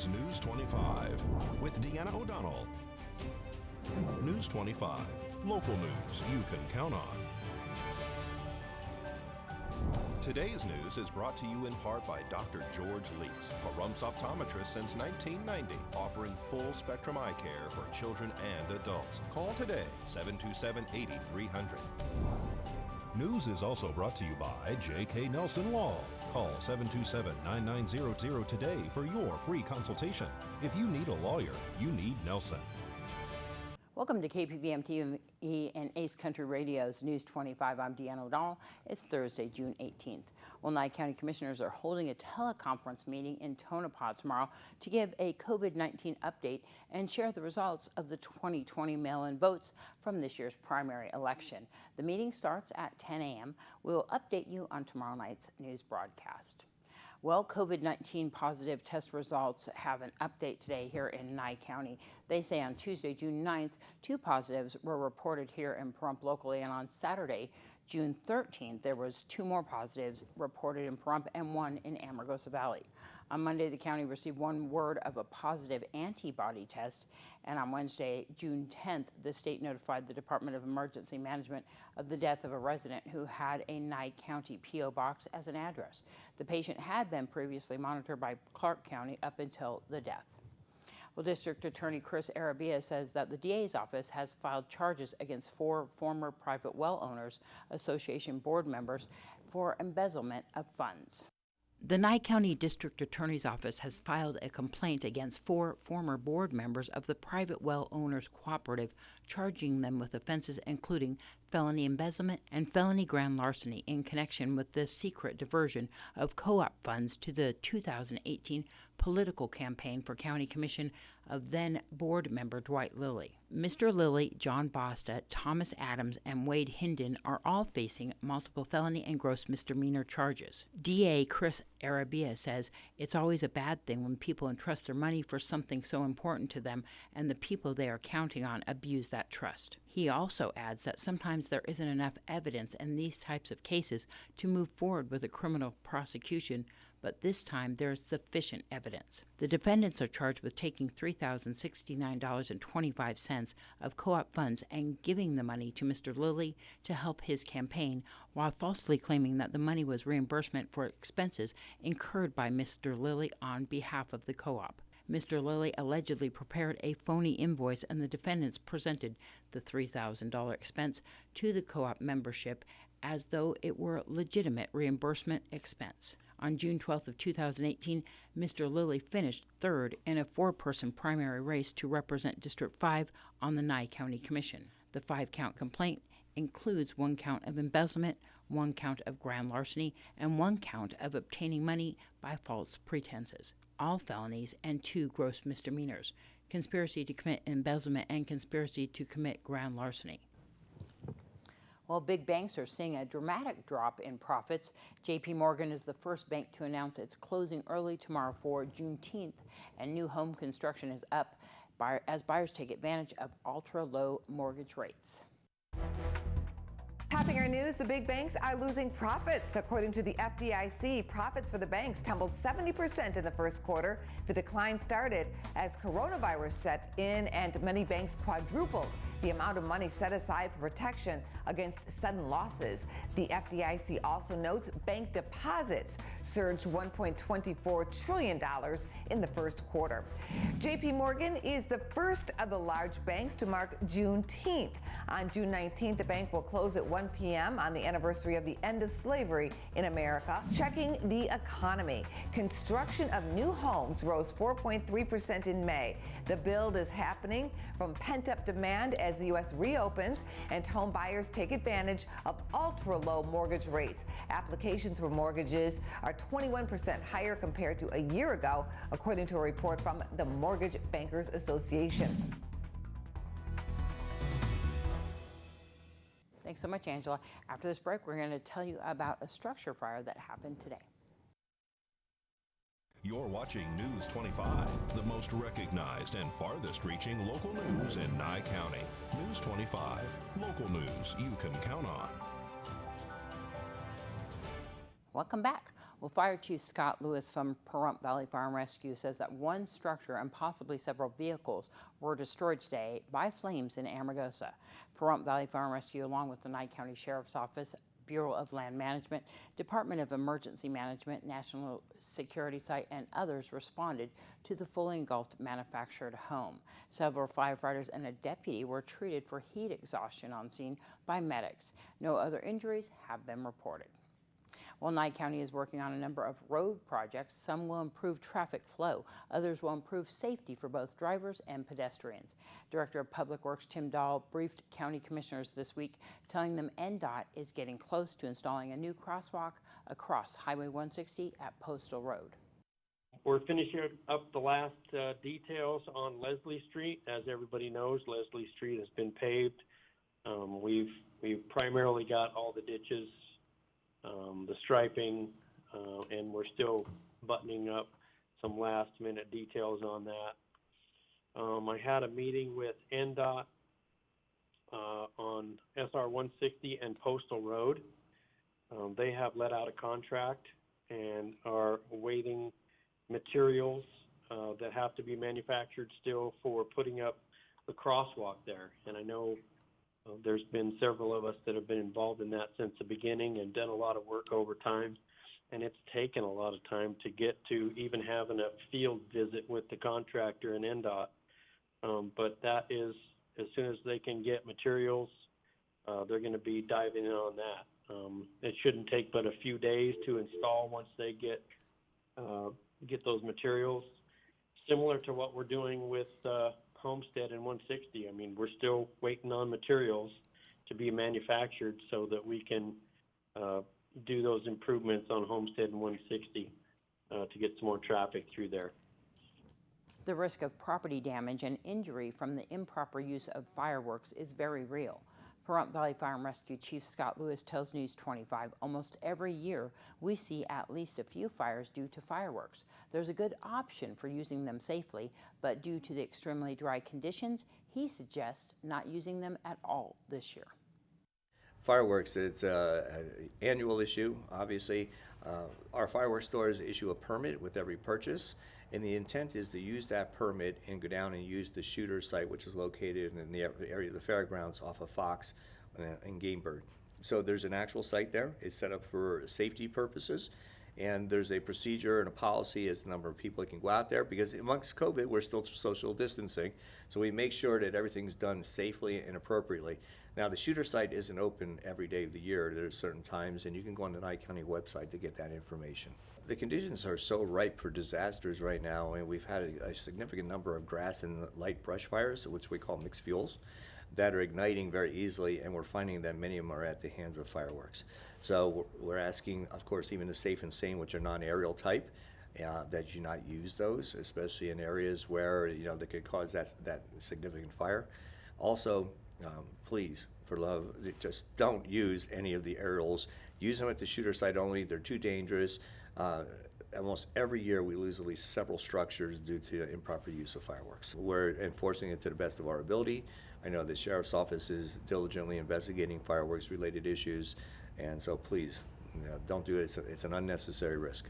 is News 25 with Deanna O'Donnell. News 25, local news you can count on. Today's news is brought to you in part by Dr. George Leeks, Pahrumps optometrist since 1990, offering full spectrum eye care for children and adults. Call today, 727-8300. News is also brought to you by J.K. Nelson Law. Call 727-9900 today for your free consultation. If you need a lawyer, you need Nelson. Welcome to KPVM-TV and Ace Country Radio's News 25. I'm Deanna O'Donnell. It's Thursday, June 18th. Well, Nye County Commissioners are holding a teleconference meeting in Tonopah tomorrow to give a COVID-19 update and share the results of the 2020 mail-in votes from this year's primary election. The meeting starts at 10 a.m. We will update you on tomorrow night's news broadcast. Well, COVID-19 positive test results have an update today here in Nye County. They say on Tuesday, June 9th, 2 positives were reported here in Pahrump locally, and on Saturday, June 13th, there was 2 more positives reported in Pahrump and 1 in Amargosa Valley. On Monday, the county received 1 word of a positive antibody test, and on Wednesday, June 10th, the state notified the Department of Emergency Management of the death of a resident who had a Nye County P.O. box as an address. The patient had been previously monitored by Clark County up until the death. Well, District Attorney Chris Arabia says that the DA's office has filed charges against 4 former private well owners association board members for embezzlement of funds. The Nye County District Attorney's Office has filed a complaint against 4 former board members of the Private Well Owners Cooperative, charging them with offenses including felony embezzlement and felony grand larceny in connection with the secret diversion of co-op funds to the 2018 political campaign for County Commission of then board member Dwight Lilly. Mr. Lilly, John Bosta, Thomas Adams, and Wade Hinden are all facing multiple felony and gross misdemeanor charges. DA Chris Arabia says it's always a bad thing when people entrust their money for something so important to them and the people they are counting on abuse that trust. He also adds that sometimes there isn't enough evidence in these types of cases to move forward with a criminal prosecution, but this time there is sufficient evidence. The defendants are charged with taking $3,069.25 of co-op funds and giving the money to Mr. Lilly to help his campaign, while falsely claiming that the money was reimbursement for expenses incurred by Mr. Lilly on behalf of the co-op. Mr. Lilly allegedly prepared a phony invoice, and the defendants presented the $3,000 expense to the co-op membership as though it were legitimate reimbursement expense. On June 12th of 2018, Mr. Lilly finished 3rd in a 4-person primary race to represent District 5 on the Nye County Commission. The 5-count complaint includes 1 count of embezzlement, 1 count of grand larceny, and 1 count of obtaining money by false pretenses, all felonies, and 2 gross misdemeanors, conspiracy to commit embezzlement and conspiracy to commit grand larceny. Well, big banks are seeing a dramatic drop in profits. J.P. Morgan is the first bank to announce it's closing early tomorrow for Juneteenth, and new home construction is up as buyers take advantage of ultra-low mortgage rates. Topping our news, the big banks are losing profits. According to the FDIC, profits for the banks tumbled 70% in the first quarter. The decline started as coronavirus set in and many banks quadrupled the amount of money set aside for protection against sudden losses. The FDIC also notes bank deposits surged $1.24 trillion in the first quarter. J.P. Morgan is the first of the large banks to mark Juneteenth. On June 19th, the bank will close at 1 p.m. on the anniversary of the end of slavery in America. Checking the economy. Construction of new homes rose 4.3% in May. The build is happening from pent-up demand as the U.S. reopens and home buyers take advantage of ultra-low mortgage rates. Applications for mortgages are 21% higher compared to a year ago, according to a report from the Mortgage Bankers Association. Thanks so much, Angela. After this break, we're going to tell you about a structure fire that happened today. You're watching News 25, the most recognized and farthest-reaching local news in Nye County. News 25, local news you can count on. Welcome back. Well, Fire Chief Scott Lewis from Pahrump Valley Fire and Rescue says that one structure and possibly several vehicles were destroyed today by flames in Amargosa. Pahrump Valley Fire and Rescue, along with the Nye County Sheriff's Office, Bureau of Land Management, Department of Emergency Management, National Security Site, and others responded to the fully engulfed manufactured home. Several firefighters and a deputy were treated for heat exhaustion on scene by medics. No other injuries have been reported. Well, Nye County is working on a number of road projects. Some will improve traffic flow. Others will improve safety for both drivers and pedestrians. Director of Public Works Tim Dahl briefed county commissioners this week, telling them NDOT is getting close to installing a new crosswalk across Highway 160 at Postal Road. We're finishing up the last details on Leslie Street. As everybody knows, Leslie Street has been paved. We've primarily got all the ditches, the striping, and we're still buttoning up some last minute details on that. I had a meeting with NDOT on SR 160 and Postal Road. They have let out a contract and are awaiting materials that have to be manufactured still for putting up the crosswalk there. And I know there's been several of us that have been involved in that since the beginning and done a lot of work over time, and it's taken a lot of time to get to even having a field visit with the contractor and NDOT. But that is, as soon as they can get materials, they're going to be diving in on that. It shouldn't take but a few days to install once they get those materials. Similar to what we're doing with Homestead and 160. I mean, we're still waiting on materials to be manufactured so that we can do those improvements on Homestead and 160 to get some more traffic through there. The risk of property damage and injury from the improper use of fireworks is very real. Pahrump Valley Fire and Rescue Chief Scott Lewis tells News 25 almost every year we see at least a few fires due to fireworks. There's a good option for using them safely, but due to the extremely dry conditions, he suggests not using them at all this year. Fireworks, it's an annual issue, obviously. Our fireworks stores issue a permit with every purchase, and the intent is to use that permit and go down and use the shooter site, which is located in the area of the fairgrounds off of Fox and Game Bird. So there's an actual site there. It's set up for safety purposes, and there's a procedure and a policy as the number of people that can go out there, because amongst COVID, we're still social distancing, so we make sure that everything's done safely and appropriately. Now, the shooter site isn't open every day of the year. There's certain times, and you can go on the Nye County website to get that information. The conditions are so ripe for disasters right now, and we've had a significant number of grass and light brush fires, which we call mixed fuels, that are igniting very easily, and we're finding that many of them are at the hands of fireworks. So we're asking, of course, even the safe and sane, which are non-aerial type, that you not use those, especially in areas where, you know, that could cause that significant fire. Also, please, for love, just don't use any of the aerials. Use them at the shooter site only. They're too dangerous. Almost every year we lose at least several structures due to improper use of fireworks. We're enforcing it to the best of our ability. I know the Sheriff's Office is diligently investigating fireworks related issues, and so please, don't do it. It's an unnecessary risk.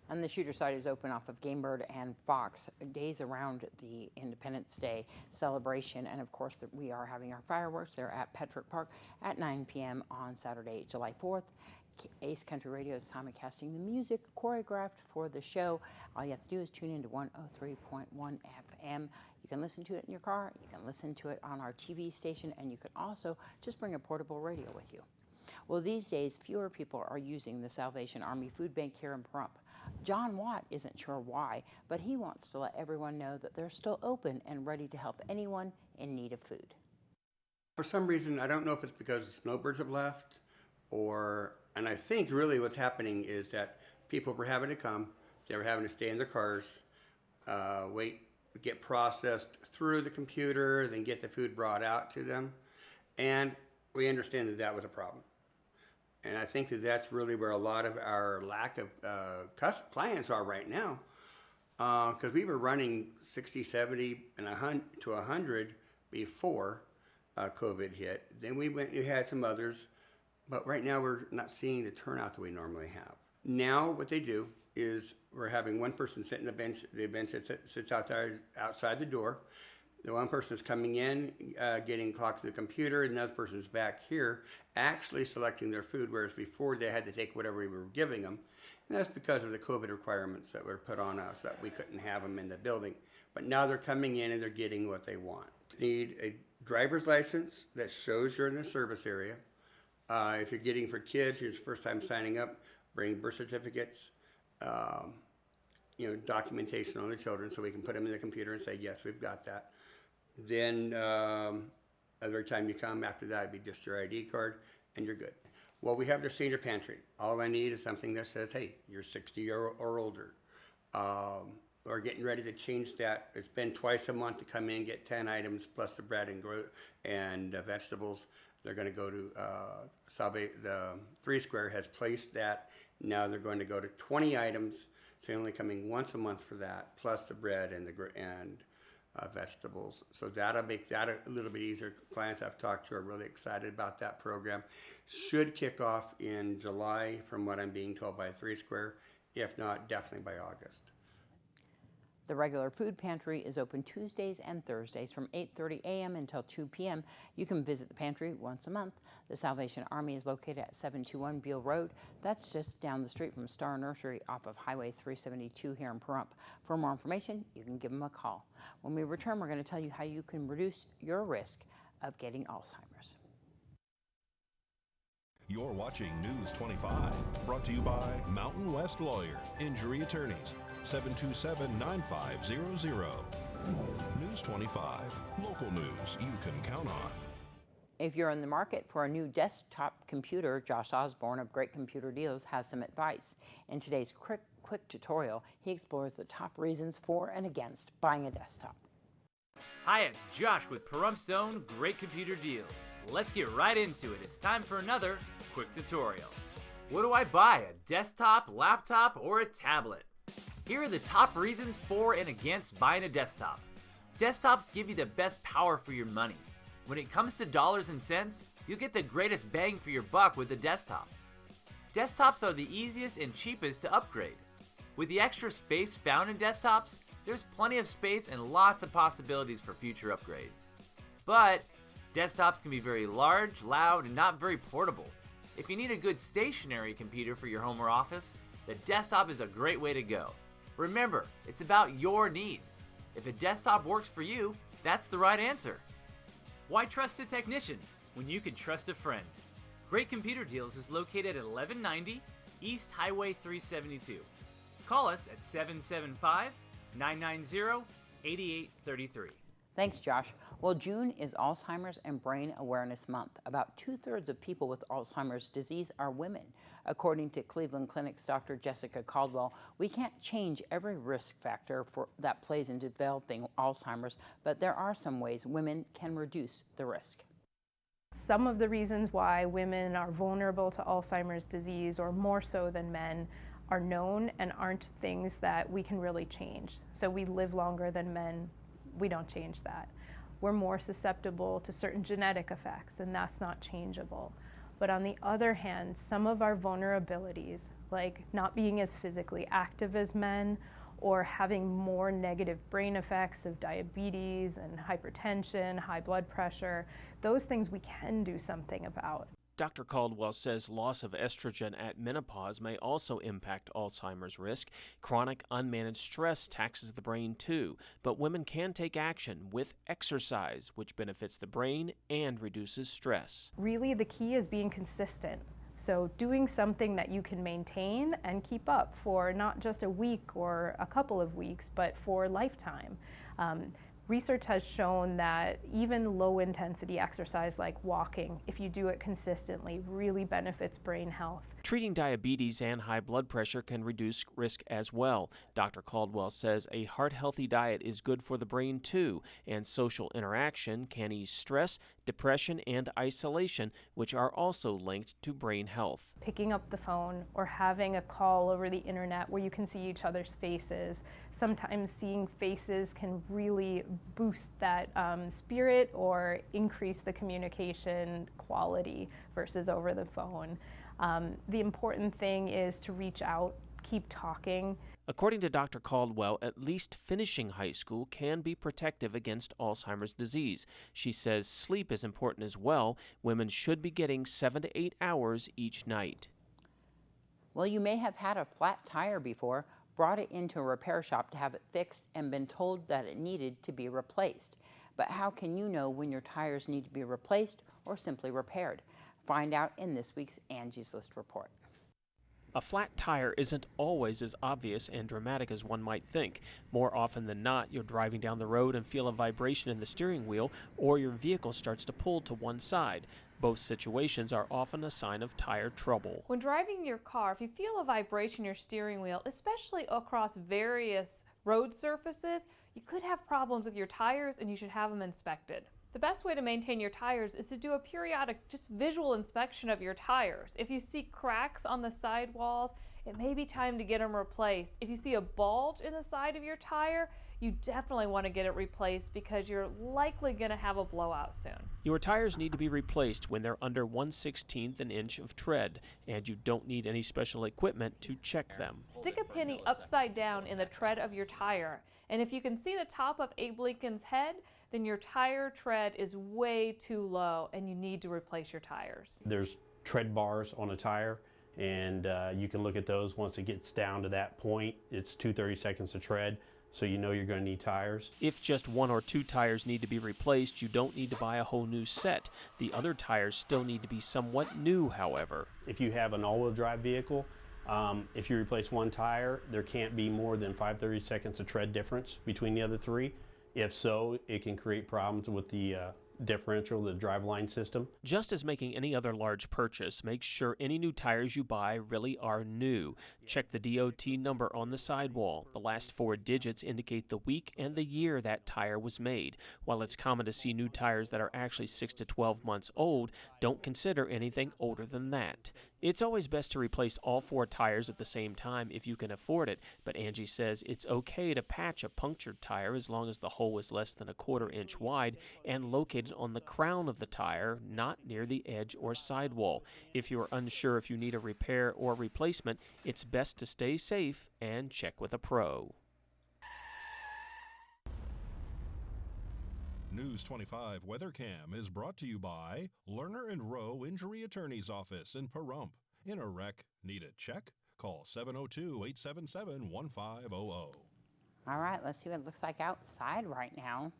And the shooter site is open off of Game Bird and Fox days around the Independence Day celebration. And of course, we are having our fireworks there at Petrick Park at 9 p.m. on Saturday, July 4th. Ace Country Radio is simulcasting the music choreographed for the show. All you have to do is tune into 103.1 FM. You can listen to it in your car, you can listen to it on our TV station, and you can also just bring a portable radio with you. Well, these days, fewer people are using the Salvation Army Food Bank here in Pahrump. John Watt isn't sure why, but he wants to let everyone know that they're still open and ready to help anyone in need of food. For some reason, I don't know if it's because the snowbirds have left, and I think really what's happening is that people were having to come, they were having to stay in their cars, wait, get processed through the computer, then get the food brought out to them, and we understand that that was a problem. And I think that that's really where a lot of our lack of clients are right now, because we were running 60, 70, and 100 to 100 before COVID hit. Then we had some others, but right now we're not seeing the turnout that we normally have. Now what they do is we're having one person sit in the bench that sits outside the door. The one person is coming in, getting clocked to the computer, and another person is back here actually selecting their food, whereas before they had to take whatever we were giving them. And that's because of the COVID requirements that were put on us, that we couldn't have them in the building. But now they're coming in and they're getting what they want. You need a driver's license that shows you're in the service area. If you're getting for kids, who's first time signing up, bring birth certificates, documentation on the children so we can put them in the computer and say, yes, we've got that. Then every time you come after that, it'd be just your ID card and you're good. Well, we have the senior pantry. All I need is something that says, hey, you're 60 or older. We're getting ready to change that. It's been twice a month to come in, get 10 items plus the bread and vegetables. They're going to go to the 3 Square has placed that. Now they're going to go to 20 items. So they're only coming once a month for that, plus the bread and vegetables. So that'll make that a little bit easier. Clients I've talked to are really excited about that program. Should kick off in July, from what I'm being told, by 3 Square. If not, definitely by August. The regular food pantry is open Tuesdays and Thursdays from 8:30 a.m. until 2 p.m. You can visit the pantry once a month. The Salvation Army is located at 721 Beale Road. That's just down the street from Star Nursery off of Highway 372 here in Pahrump. For more information, you can give them a call. When we return, we're going to tell you how you can reduce your risk of getting Alzheimer's. You're watching News 25, brought to you by Mountain West Lawyer, Injury Attorneys, 727-9500. News 25, local news you can count on. If you're in the market for a new desktop computer, Josh Osborne of Great Computer Deals has some advice. In today's quick tutorial, he explores the top reasons for and against buying a desktop. Hi, it's Josh with Pahrum's own Great Computer Deals. Let's get right into it. It's time for another quick tutorial. What do I buy? A desktop, laptop, or a tablet? Here are the top reasons for and against buying a desktop. Desktops give you the best power for your money. When it comes to dollars and cents, you'll get the greatest bang for your buck with a desktop. Desktops are the easiest and cheapest to upgrade. With the extra space found in desktops, there's plenty of space and lots of possibilities for future upgrades. But desktops can be very large, loud, and not very portable. If you need a good stationary computer for your home or office, the desktop is a great way to go. Remember, it's about your needs. If a desktop works for you, that's the right answer. Why trust a technician when you can trust a friend? Great Computer Deals is located at 1190 East Highway 372. Call us at 775-990-8833. Thanks, Josh. Well, June is Alzheimer's and Brain Awareness Month. About 2/3 of people with Alzheimer's disease are women. According to Cleveland Clinic's Dr. Jessica Caldwell, we can't change every risk factor that plays in developing Alzheimer's, but there are some ways women can reduce the risk. Some of the reasons why women are vulnerable to Alzheimer's disease, or more so than men, are known and aren't things that we can really change. So we live longer than men. We don't change that. We're more susceptible to certain genetic effects, and that's not changeable. But on the other hand, some of our vulnerabilities, like not being as physically active as men, or having more negative brain effects of diabetes and hypertension, high blood pressure, those things we can do something about. Dr. Caldwell says loss of estrogen at menopause may also impact Alzheimer's risk. Chronic unmanaged stress taxes the brain too, but women can take action with exercise, which benefits the brain and reduces stress. Really, the key is being consistent. So doing something that you can maintain and keep up for not just a week or a couple of weeks, but for a lifetime. Research has shown that even low-intensity exercise like walking, if you do it consistently, really benefits brain health. Treating diabetes and high blood pressure can reduce risk as well. Dr. Caldwell says a heart-healthy diet is good for the brain too, and social interaction can ease stress, depression, and isolation, which are also linked to brain health. Picking up the phone or having a call over the internet where you can see each other's faces. Sometimes seeing faces can really boost that spirit or increase the communication quality versus over the phone. The important thing is to reach out, keep talking. According to Dr. Caldwell, at least finishing high school can be protective against Alzheimer's disease. She says sleep is important as well. Women should be getting 7 to 8 hours each night. Well, you may have had a flat tire before, brought it into a repair shop to have it fixed, and been told that it needed to be replaced. But how can you know when your tires need to be replaced or simply repaired? Find out in this week's Angie's List report. A flat tire isn't always as obvious and dramatic as one might think. More often than not, you're driving down the road and feel a vibration in the steering wheel, or your vehicle starts to pull to one side. Both situations are often a sign of tire trouble. When driving your car, if you feel a vibration in your steering wheel, especially across various road surfaces, you could have problems with your tires and you should have them inspected. The best way to maintain your tires is to do a periodic, just visual inspection of your tires. If you see cracks on the sidewalls, it may be time to get them replaced. If you see a bulge in the side of your tire, you definitely want to get it replaced because you're likely going to have a blowout soon. Your tires need to be replaced when they're under 1/16 an inch of tread, and you don't need any special equipment to check them. Stick a penny upside down in the tread of your tire, and if you can see the top of Abe Lincoln's head, then your tire tread is way too low and you need to replace your tires. There's tread bars on a tire, and you can look at those. Once it gets down to that point, it's 2/30 seconds to tread, so you know you're going to need tires. If just 1 or 2 tires need to be replaced, you don't need to buy a whole new set. The other tires still need to be somewhat new, however. If you have an all-wheel drive vehicle, if you replace one tire, there can't be more than 5/30 seconds of tread difference between the other 3. If so, it can create problems with the differential, the driveline system. Just as making any other large purchase, make sure any new tires you buy really are new. Check the DOT number on the sidewall. The last 4 digits indicate the week and the year that tire was made. While it's common to see new tires that are actually 6 to 12 months old, don't consider anything older than that. It's always best to replace all 4 tires at the same time if you can afford it, but Angie says it's okay to patch a punctured tire as long as the hole is less than 1/4 inch wide and located on the crown of the tire, not near the edge or sidewall. If you are unsure if you need a repair or replacement, it's best to stay safe and check with a pro. News 25 WeatherCam is brought to you by Lerner and Rowe Injury Attorney's Office in Pahrump. In a wreck, need a check? Call 702-877-1500. All right, let's see what it looks like outside right now.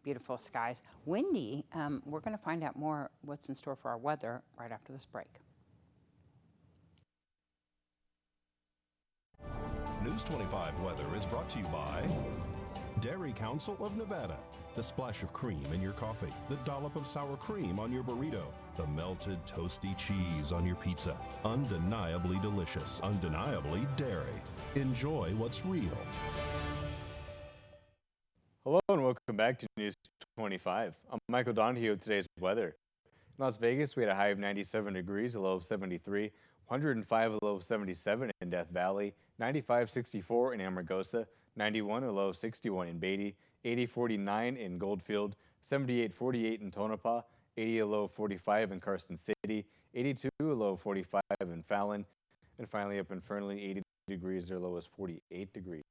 Beautiful skies. Windy. We're going to find out more what's in store for our weather right after this break. News 25 weather is brought to you by Dairy Council of Nevada. The splash of cream in your coffee, the dollop of sour cream on your burrito, the melted toasty cheese on your pizza. Undeniably delicious, undeniably dairy. Enjoy what's real. Hello and welcome back to News 25. I'm Michael Donohue with today's weather. In Las Vegas, we had a high of 97 degrees, a low of 73, 105, a low of 77 in Death Valley, 95-64 in Amargosa, 91, a low of 61 in Beatty, 80-49 in Goldfield, 78-48 in Tonopah, 80, a low of 45 in Carson City, 82, a low of 45 in Fallon, and finally up in Fernley, 80 degrees, their low is 48 degrees.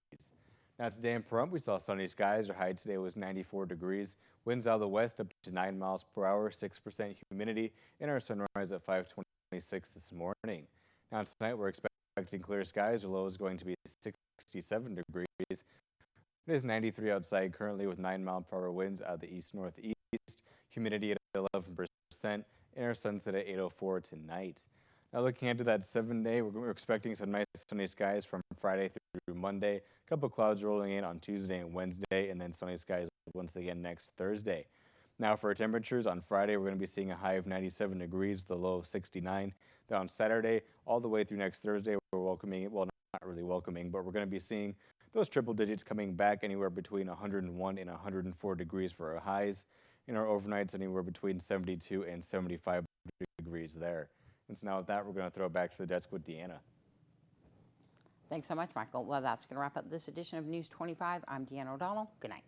Now today in Pahrump, we saw sunny skies. Our high today was 94 degrees. Winds out of the west up to 9 miles per hour, 6% humidity, and our sunrise at 5:26 this morning. Now tonight we're expecting clear skies. Our low is going to be 67 degrees. It is 93 outside currently with 9-mile-per-hour winds out of the east-northeast. Humidity at 11%, and our sunset at 8:04 tonight. Now looking into that 7-day, we're expecting some nice sunny skies from Friday through Monday. A couple clouds rolling in on Tuesday and Wednesday, and then sunny skies once again next Thursday. Now for our temperatures, on Friday we're going to be seeing a high of 97 degrees with a low of 69. Then on Saturday, all the way through next Thursday, we're welcoming, well, not really welcoming, but we're going to be seeing those triple digits coming back anywhere between 101 and 104 degrees for our highs. In our overnights, anywhere between 72 and 75 degrees there. And so now with that, we're going to throw it back to the desk with Deanna. Thanks so much, Michael. Well, that's going to wrap up this edition of News 25. I'm Deanna O'Donnell. Good night.